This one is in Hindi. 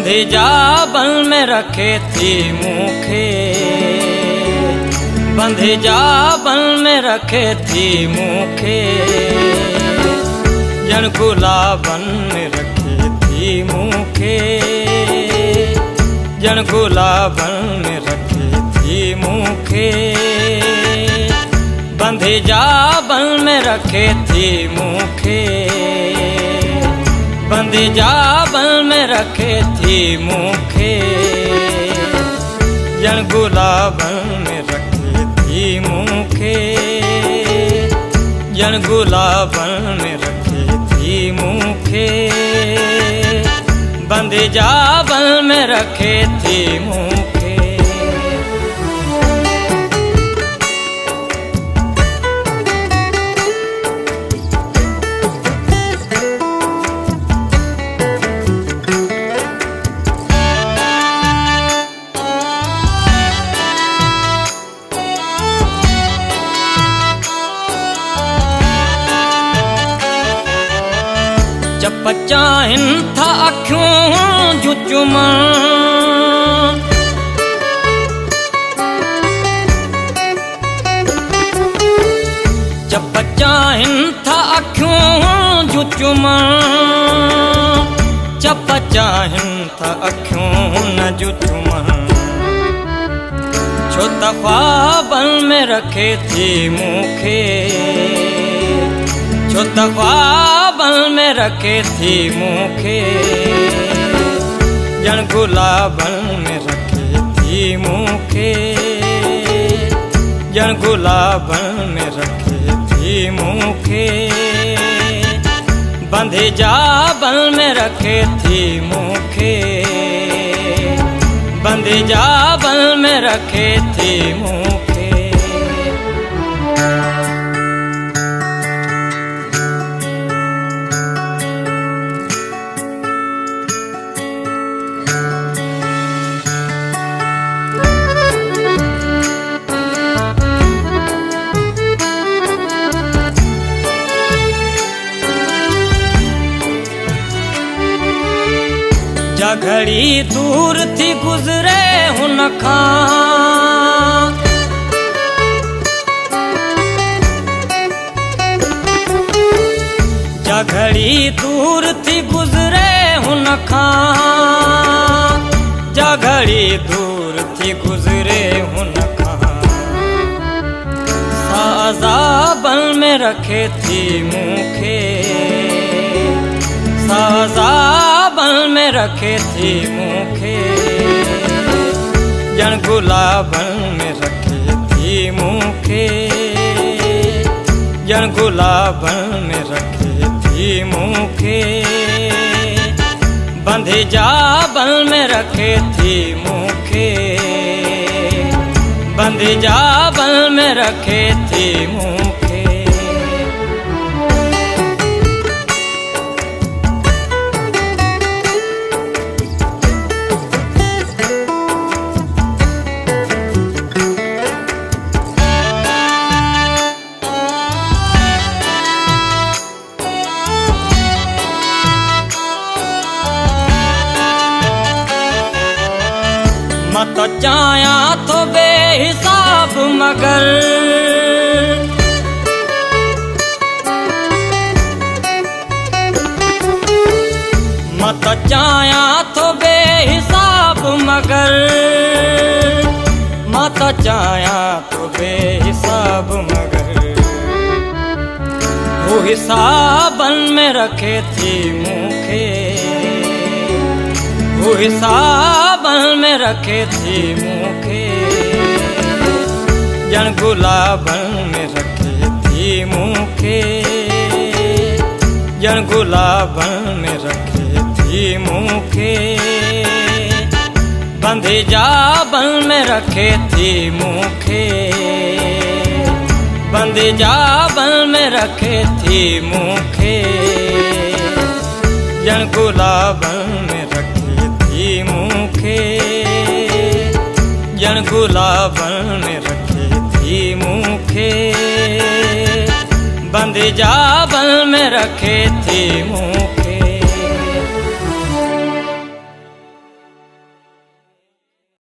बंधे जाबल में रखे थी मुखे, बंधे जाबल में रखे थी मुखे, जन गुलाबन में रखे थी मुखे, जन गुलाबन में रखे थी मुखे, बंधे जाबल में रखे थी मुखे, बंधे जाबल में रखे थी मुखे, जन गुलाबन में रखे थी मुखे, जन गुलाबन में रखे थी मुखे, बंधे जाबल में रखे थी मुखे। जब चाहन था अखियों जो चुमन, जब चाहन था अखियों जो चुमन, जब चाहन था अखियों न जो चुमन, छो तख्वाबन में रखे थी मुखे, छो तख्वाबन में रखे थी मुखे, जन गुलाबन में रखे थी मुखे, जन गुलाबन में रखे थी मुखे, बंधे जाबल में रखे थी मुखे, बंधे जाबल में रखे थी मुखे। जा घड़ी दूर थी गुजरे हुन खां, जा घड़ी दूर थी गुजरे हुन खां, जा घड़ी दूर थी गुजरे हुन खां, साज़ाबन में रखे थी मुखे, साज़ाबन में रखे थी मुखे, जन गुलाबन में रखे थी मुखे, जन गुलाबन में रखे थी मुखे, बंधे जाबल में रखे थी मुखे, बंधे जाबल में रखे थी मुखे। मत चाया तो बेहिसाब मगर, मत चाया तो बेहिसाब मगर, मत चाया तो बेहिसाब मगर, वो हिसाबन में रखे थी मुखे, वो हिसाबन में रखे थी मुखे, जन गुलाबन में रखे थी मुखे, जन गुलाबन में रखे थी मुखे, बंधे जाबल में रखे थी मुखे, बंधे जाबल में रखे थी मुखे, जन गुलाबन में रखे थी मुखे, जन गुलाबन में रखे थी मुखे, बंधे जाबल में रखे थी मुखे।